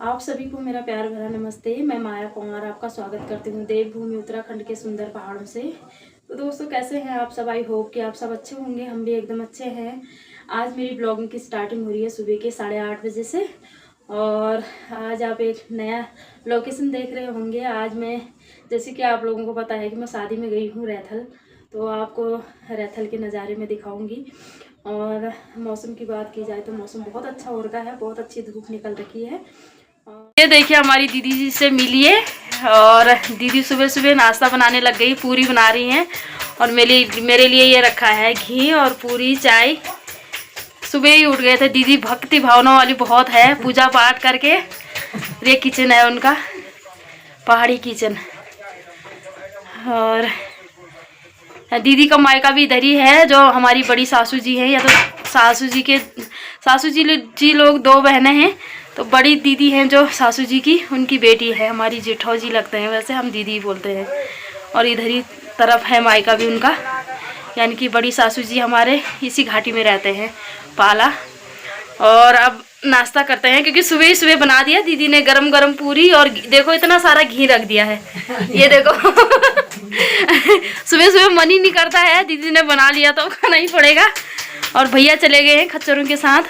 आप सभी को मेरा प्यार भरा नमस्ते। मैं माया कुमार आपका स्वागत करती हूँ देवभूमि उत्तराखंड के सुंदर पहाड़ों से। तो दोस्तों, कैसे हैं आप सब? आई होप कि आप सब अच्छे होंगे। हम भी एकदम अच्छे हैं। आज मेरी ब्लॉगिंग की स्टार्टिंग हो रही है सुबह के 8:30 बजे से। और आज आप एक नया लोकेशन देख रहे होंगे। आज मैं, जैसे कि आप लोगों को पता है कि मैं शादी में गई हूँ रैथल, तो आपको रैथल के नज़ारे में दिखाऊंगी। और मौसम की बात की जाए तो मौसम बहुत अच्छा हो रखा है, बहुत अच्छी धूप निकल रखी है। ये देखिए, हमारी दीदी जी से मिलिए। और दीदी सुबह सुबह नाश्ता बनाने लग गई, पूरी बना रही हैं। और मेरे लिए ये रखा है घी और पूरी चाय। सुबह ही उठ गए थे दीदी, भक्ति भावना वाली बहुत है, पूजा पाठ करके। ये किचन है उनका, पहाड़ी किचन। और दीदी का मायका भी इधर ही है, जो हमारी बड़ी सासू जी हैं, या तो सासू जी लोग दो बहनें हैं। तो बड़ी दीदी हैं जो सासू जी की, उनकी बेटी है, हमारी जेठौ जी लगते हैं, वैसे हम दीदी बोलते हैं। और इधर ही तरफ है मायका भी उनका, यानी कि बड़ी सासू जी हमारे इसी घाटी में रहते हैं, पाला। और अब नाश्ता करते हैं, क्योंकि सुबह ही सुबह बना दिया दीदी ने गरम गरम पूरी। और देखो इतना सारा घी रख दिया है, ये देखो। सुबह सुबह मन ही नहीं करता है, दीदी ने बना लिया तो खाना ही पड़ेगा। और भैया चले गए हैं खच्चरों के साथ,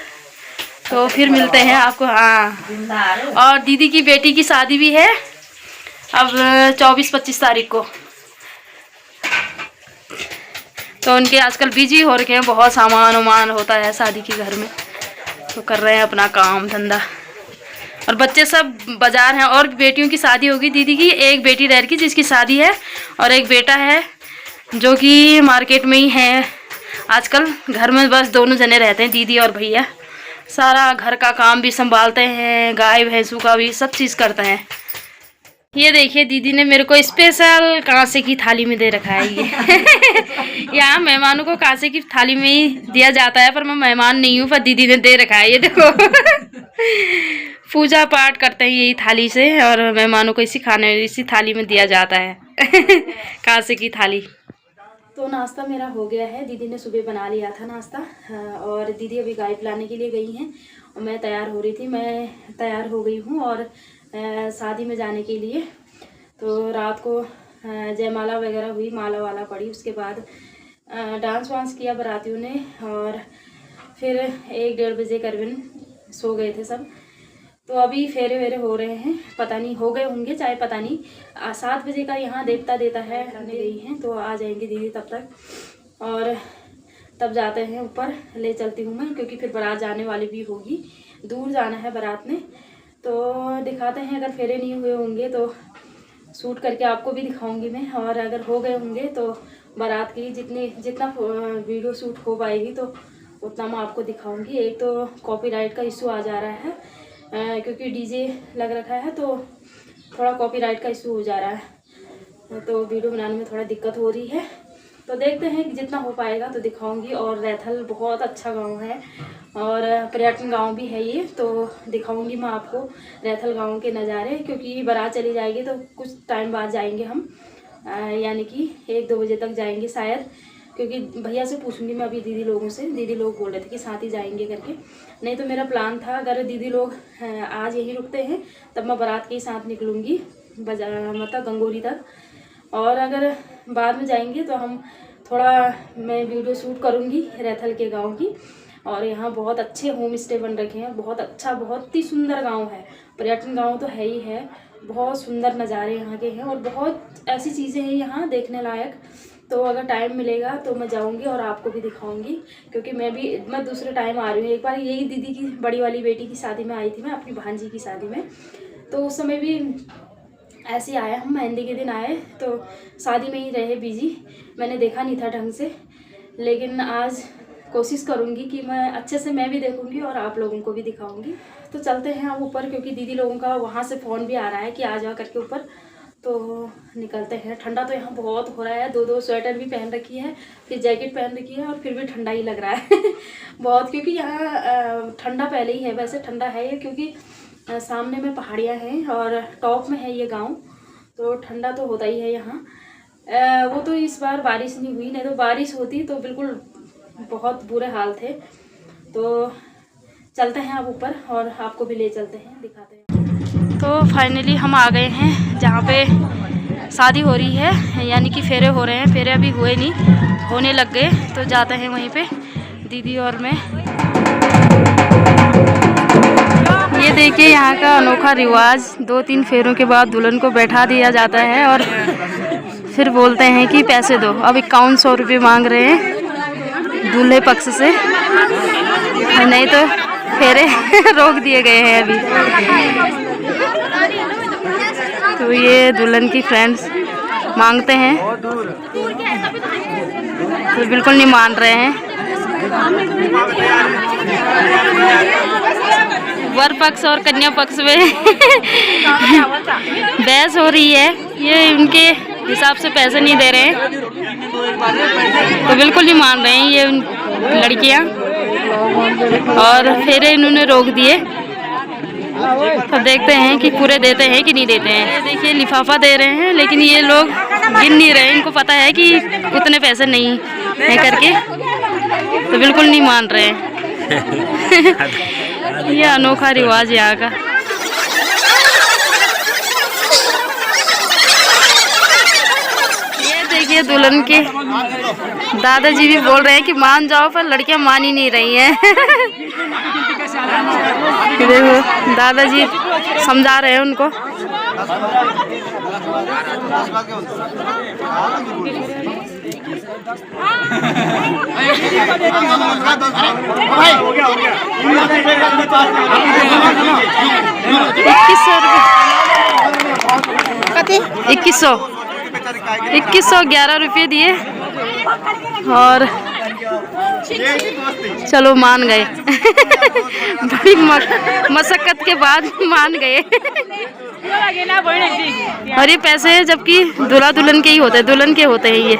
तो फिर मिलते हैं आपको। हाँ, और दीदी की बेटी की शादी भी है अब 24-25 तारीख को। तो उनके आजकल बिजी हो रखे हैं, बहुत सामान वामान होता है शादी के घर में, तो कर रहे हैं अपना काम धंधा। और बच्चे सब बाजार हैं। और बेटियों की शादी होगी दीदी की, एक बेटी रह की जिसकी शादी है, और एक बेटा है जो कि मार्केट में ही है आजकल। घर में बस दोनों जने रहते हैं, दीदी और भैया। सारा घर का काम भी संभालते हैं, गाय भैंसों का भी सब चीज़ करते हैं। ये देखिए, दीदी ने मेरे को स्पेशल कांसे की थाली में दे रखा है ये। यहाँ मेहमानों को कांसे की थाली में ही दिया जाता है, पर मैं मेहमान नहीं हूँ, पर दीदी ने दे रखा है, ये देखो। पूजा पाठ करते हैं यही थाली से, और मेहमानों को इसी थाली में दिया जाता है। कांसे की थाली। तो नाश्ता मेरा हो गया है, दीदी ने सुबह बना लिया था नाश्ता। और दीदी अभी गाय पिलाने के लिए गई हैं, और मैं तैयार हो रही थी। मैं तैयार हो गई हूँ और शादी में जाने के लिए। तो रात को जयमाला वगैरह हुई, माला वाला पड़ी, उसके बाद डांस वांस किया बारातियों ने। और फिर 1-1:30 बजे करीबन सो गए थे सब। तो अभी फेरे वेरे हो रहे हैं, पता नहीं हो गए होंगे चाहे, पता नहीं। 7 बजे का यहाँ देवता देता है, रहने गई हैं, तो आ जाएंगी दीदी तब तक। और तब जाते हैं ऊपर, ले चलती हूँ मैं, क्योंकि फिर बारात जाने वाली भी होगी, दूर जाना है बारात में। तो दिखाते हैं, अगर फेरे नहीं हुए होंगे तो शूट करके आपको भी दिखाऊंगी मैं। और अगर हो गए होंगे तो बारात की जितना वीडियो शूट हो पाएगी तो उतना मैं आपको दिखाऊंगी। एक तो कॉपीराइट का इशू आ जा रहा है, क्योंकि डीजे लग रखा है, तो थोड़ा कॉपीराइट का इशू हो जा रहा है, तो वीडियो बनाने में थोड़ा दिक्कत हो रही है। तो देखते हैं कि जितना हो पाएगा तो दिखाऊंगी। और रैथल बहुत अच्छा गांव है, और पर्यटन गांव भी है ये, तो दिखाऊंगी मैं आपको रैथल गांव के नज़ारे। क्योंकि बारात चली जाएगी तो कुछ टाइम बाद जाएंगे हम, यानी कि 1-2 बजे तक जाएंगे शायद। क्योंकि भैया से पूछूंगी मैं अभी दीदी लोगों से, दीदी लोग बोल रहे थे कि साथ ही जाएंगे करके। नहीं तो मेरा प्लान था, अगर दीदी लोग आज यहीं रुकते हैं तब मैं बारात के साथ निकलूँगी मतलब गंगोरी तक। और अगर बाद में जाएंगे तो हम मैं वीडियो शूट करूँगी रैथल के गाँव की। और यहाँ बहुत अच्छे होम स्टे बन रखे हैं, बहुत अच्छा, बहुत ही सुंदर गाँव है। पर्यटन गाँव तो है ही है, बहुत सुंदर नज़ारे यहाँ के हैं, और बहुत ऐसी चीज़ें हैं यहाँ देखने लायक। तो अगर टाइम मिलेगा तो मैं जाऊंगी और आपको भी दिखाऊंगी। क्योंकि मैं दूसरे टाइम आ रही हूँ। एक बार यही दीदी की बड़ी वाली बेटी की शादी में आई थी मैं, अपनी भांजी की शादी में। तो उस समय भी ऐसे आया, हम मेहंदी के दिन आए, तो शादी में ही रहे बिजी, मैंने देखा नहीं था ढंग से। लेकिन आज कोशिश करूँगी कि मैं अच्छे से मैं भी देखूँगी और आप लोगों को भी दिखाऊँगी। तो चलते हैं अब ऊपर, क्योंकि दीदी लोगों का वहाँ से फ़ोन भी आ रहा है कि आ जाओ करके ऊपर। तो निकलते हैं। ठंडा तो यहाँ बहुत हो रहा है, 2-2 स्वेटर भी पहन रखी है, फिर जैकेट पहन रखी है, और फिर भी ठंडा ही लग रहा है। बहुत, क्योंकि यहाँ ठंडा पहले ही है, वैसे ठंडा है ये, क्योंकि सामने में पहाड़ियाँ हैं और टॉप में है ये गांव, तो ठंडा तो होता ही है यहाँ। वो तो इस बार बारिश नहीं हुई, नहीं तो बारिश होती तो बिल्कुल बहुत बुरे हाल थे। तो चलते हैं अब ऊपर और आपको भी ले चलते हैं, दिखाते हैं। तो फाइनली हम आ गए हैं जहाँ पे शादी हो रही है, यानी कि फेरे हो रहे हैं। फेरे अभी हुए नहीं, होने लग गए, तो जाते हैं वहीं पे दीदी और मैं। ये देखिए यहाँ का अनोखा रिवाज, 2-3 फेरों के बाद दुल्हन को बैठा दिया जाता है और फिर बोलते हैं कि पैसे दो। अब 5100 रुपये मांग रहे हैं दूल्हे पक्ष से, नहीं तो फेरे रोक दिए गए हैं अभी। तो ये दुल्हन की फ्रेंड्स मांगते हैं तो बिल्कुल नहीं मान रहे हैं। वर पक्ष और कन्या पक्ष में बहस हो रही है। ये उनके हिसाब से पैसे नहीं दे रहे हैं तो बिल्कुल नहीं मान रहे हैं ये लड़कियां, और फेरे इन्होंने रोक दिए। तो देखते हैं कि पूरे देते हैं कि नहीं देते हैं। ये देखिए लिफाफा दे रहे हैं, लेकिन ये लोग गिन नहीं रहे। इनको पता है कि उतने पैसे नहीं है करके, तो बिल्कुल नहीं मान रहे हैं। ये अनोखा रिवाज यहाँ का। ये देखिए दुल्हन के दादाजी भी बोल रहे हैं कि मान जाओ, पर लड़कियां मान ही नहीं रही हैं। देखो दादाजी समझा रहे हैं उनको। ₹2100 11 रुपये दिए और चलो मान गए। बड़ी मशक्कत के बाद मान गए। और ये पैसे जबकि दूल्हा दुल्हन के ही होते हैं, दुल्हन के होते हैं ये।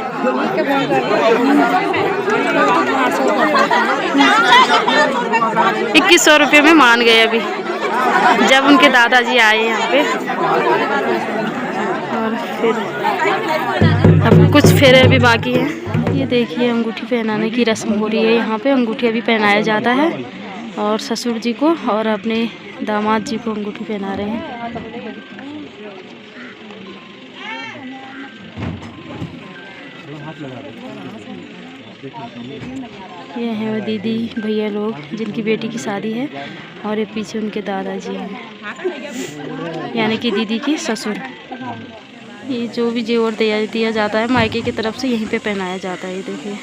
2100 रुपये में मान गए अभी, जब उनके दादाजी आए यहाँ पे। और फिर अब कुछ फेरे अभी बाकी हैं। ये देखिए अंगूठी पहनाने की रस्म हो रही है यहाँ पे। अंगूठी अभी पहनाया जाता है और ससुर जी को और अपने दामाद जी को अंगूठी पहना रहे हैं। ये हैं वो दीदी भैया लोग जिनकी बेटी की शादी है, और ये पीछे उनके दादाजी हैं, यानी कि दीदी की ससुर। ये जो भी जेवर दिया जाता है मायके की तरफ से, यहीं पे पहनाया जाता है। ये देखिए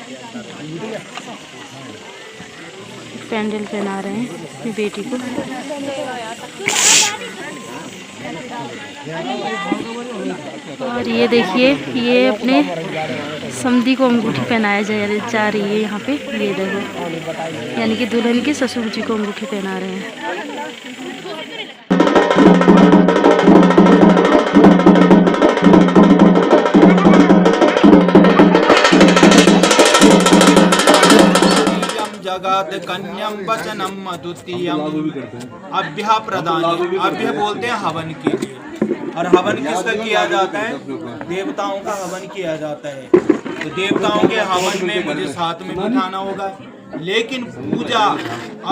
पैंडल पहना रहे हैं अपनी बेटी को। और ये देखिए ये अपने समधी को अंगूठी पहनाया जा रही है यहाँ पे। ये देखो, यानी कि दुल्हन के ससुर जी को अंगूठी पहना रहे हैं। जगात कन्यम वचनम द्वितीयम अभ्य प्रदानी। अभ्य बोलते हैं हवन के लिए, और हवन किसका किया जाता है? देवताओं का हवन किया जाता है। तो देवताओं के हवन में मुझे साथ में बिठाना होगा, लेकिन पूजा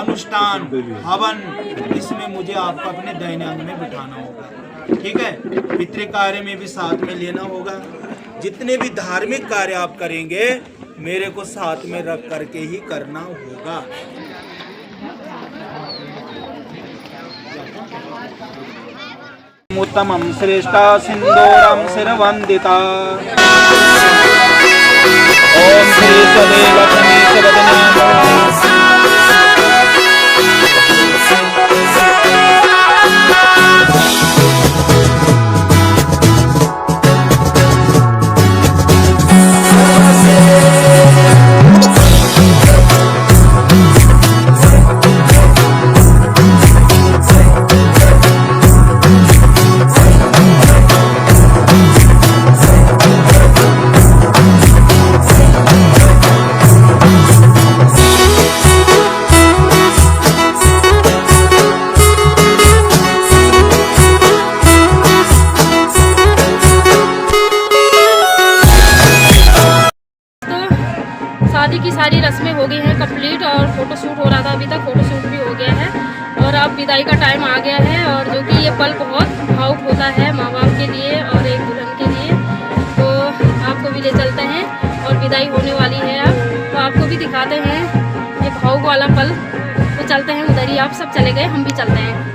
अनुष्ठान हवन इसमें मुझे आपको अपने दाहिने अंग में बिठाना होगा। ठीक है, पितृ कार्य में भी साथ में लेना होगा। जितने भी धार्मिक कार्य आप करेंगे मेरे को साथ में रख करके ही करना होगा। उत्तमं श्रेष्ठा सिंदूरं शिरवंदिता। ओम श्री सदे लक्ष्मी सदने शादी की सारी रस्में हो गई हैं कंप्लीट, और फ़ोटोशूट हो रहा था अभी तक, फ़ोटोशूट भी हो गया है। और अब विदाई का टाइम आ गया है, और जो कि ये पल बहुत भावुक होता है माँ बाप के लिए और एक दुल्हन के लिए। तो आपको भी ले चलते हैं और विदाई होने वाली है अब, तो आपको भी दिखाते हैं ये भावुक वाला पल। तो चलते हैं उधर ही, आप सब चले गए, हम भी चलते हैं।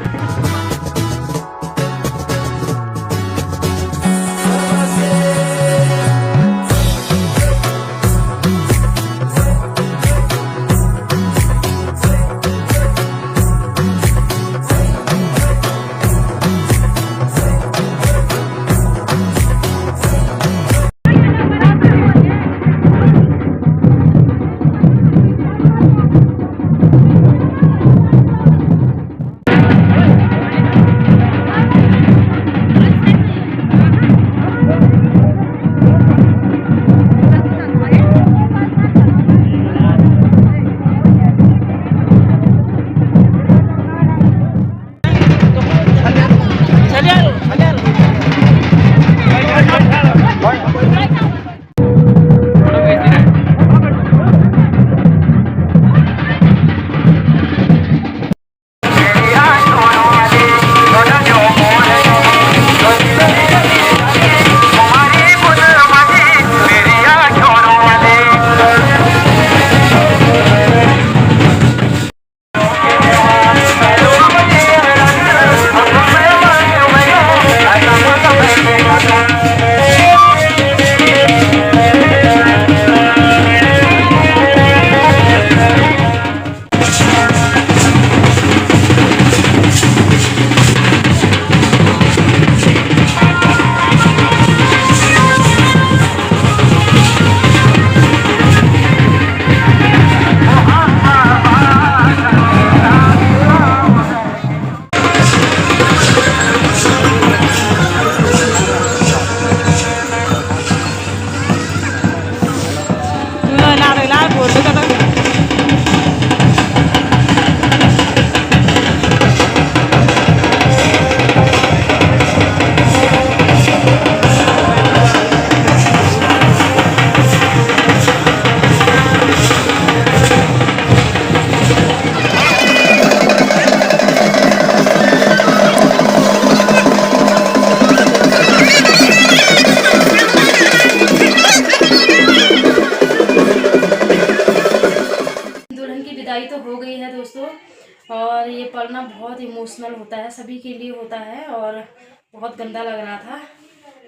और ये पल ना बहुत इमोशनल होता है, सभी के लिए होता है और बहुत गंदा लग रहा था।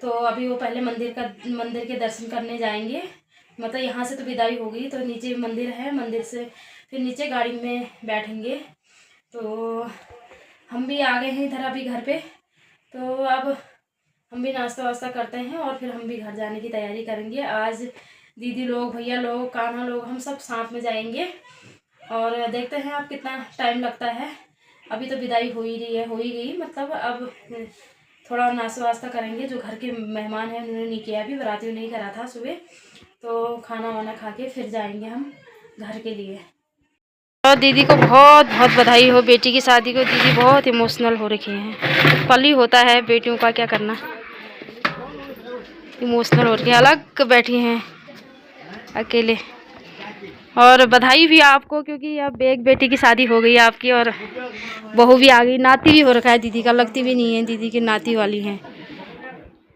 तो अभी वो पहले मंदिर के दर्शन करने जाएंगे, मतलब यहाँ से तो विदाई हो गई, तो नीचे मंदिर है, मंदिर से फिर नीचे गाड़ी में बैठेंगे। तो हम भी आ गए हैं इधर अभी घर पे, तो अब हम भी नाश्ता वास्ता करते हैं और फिर हम भी घर जाने की तैयारी करेंगे। आज दीदी लोग, भैया लोग, कान्हा लोग, हम सब साथ में जाएंगे और देखते हैं अब कितना टाइम लगता है। अभी तो विदाई हो ही रही है, हो ही गई, मतलब अब थोड़ा नाश्ता वास्ता करेंगे। जो घर के मेहमान हैं उन्होंने नहीं किया, अभी बारातियों नहीं करा था सुबह, तो खाना वाना खा के फिर जाएंगे हम घर के लिए। और दीदी को बहुत बहुत बधाई हो बेटी की शादी को। दीदी बहुत इमोशनल हो रखी हैं, पल ही होता है बेटियों का, क्या करना, इमोशनल हो रही है, अलग बैठी हैं अकेले। और बधाई भी आपको, क्योंकि अब एक बेटी की शादी हो गई आपकी और बहू भी आ गई, नाती भी हो रखा है दीदी का, लगती भी नहीं है दीदी की नाती वाली हैं।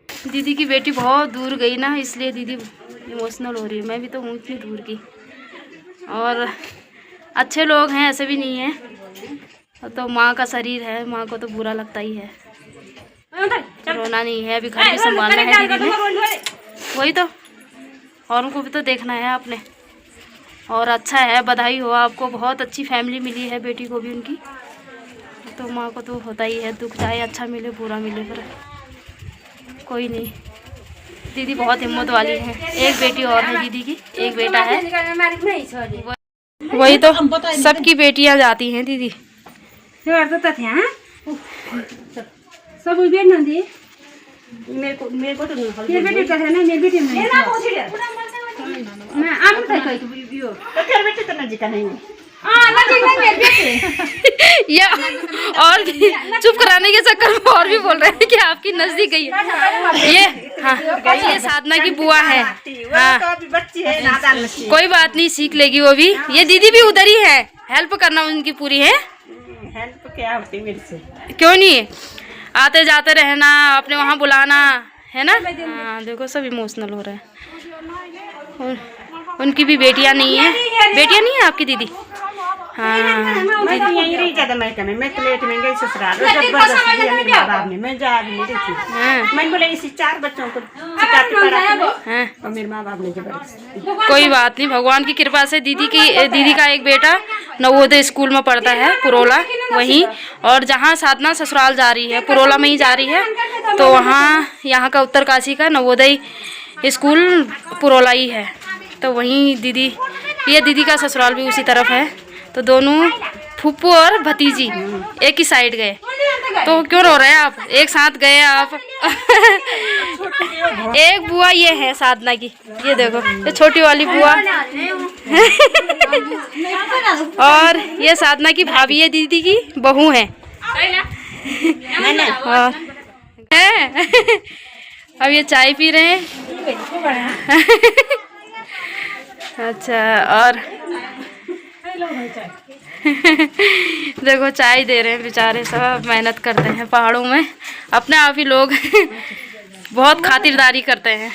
दीदी की बेटी बहुत दूर गई ना, इसलिए दीदी इमोशनल हो रही है। मैं भी तो हूँ इतनी दूर की, और अच्छे लोग हैं, ऐसे भी नहीं है। तो माँ का शरीर है, माँ को तो बुरा लगता ही है, रोना नहीं है, अभी घर भी संभालना है दीदी ने, वही तो, और उनको भी तो देखना है आपने। और अच्छा है, बधाई हो आपको, बहुत अच्छी फैमिली मिली है बेटी को भी उनकी। तो माँ को तो होता ही है दुख, चाहे अच्छा मिले बुरा मिले, पर कोई नहीं। दीदी बहुत हिम्मत वाली है। एक बेटी और है दीदी की, एक बेटा है, वही तो सबकी बेटियां जाती हैं दीदी। सब मेरे को तो नहीं, मेरी बेटी का है ना, मेरी बेटी नहीं है ना, आम था कोई यो तो तेरे बेटे तो नजीक नहीं है। हां नजीक नहीं मेरे बेटे या और चुप कराने के चक्कर में और भी बोल रहे हैं कि आपकी नजदीक गई है ये। हाँ, ये साधना की बुआ है। हाँ, तो अभी बच्ची है, नादान बच्ची, कोई बात नहीं, सीख लेगी वो भी। ये दीदी भी उधर ही है, हेल्प करना उनकी पूरी है। हेल्प क्या होती मेरे से, क्यों नहीं, आते जाते रहना, अपने वहाँ बुलाना, है ना। हाँ देखो सब इमोशनल हो रहे हैं। उनकी भी बेटियाँ नहीं है, बेटियाँ नहीं है आपकी दीदी। हाँ मैं तो यहीं रही ज़्यादा मैं कमी, मैं तो लेट में गई ससुराल, जबरदस्ती दिया मेरे माँ बाप ने, मैं जा भी नहीं रही थी। हाँ मैंने बोला इसी 4 बच्चों को सिखाती पढ़ाती हाँ और मेरे माँ बाप ने जबरदस्ती। कोई बात नहीं, भगवान की कृपा से दीदी का एक बेटा नवोदय स्कूल में पढ़ता है पुरोला वहीं, और जहाँ साधना ससुराल जा रही है पुरोला में ही जा रही है, तो वहाँ यहाँ का उत्तरकाशी का नवोदय स्कूल पुरोला ही है, तो वहीं दीदी, ये दीदी का ससुराल भी उसी तरफ है। तो दोनों फूफू और भतीजी एक ही साइड गए। तो क्यों रो रहे हैं आप, एक साथ गए आप। एक बुआ ये है साधना की, ये देखो ये छोटी वाली बुआ। और ये साधना की भाभी है, दीदी की बहू है। और है अब ये चाय पी रहे हैं। अच्छा, और देखो चाय दे रहे हैं बेचारे, सब मेहनत करते हैं पहाड़ों में, अपने आप ही लोग बहुत खातिरदारी करते हैं।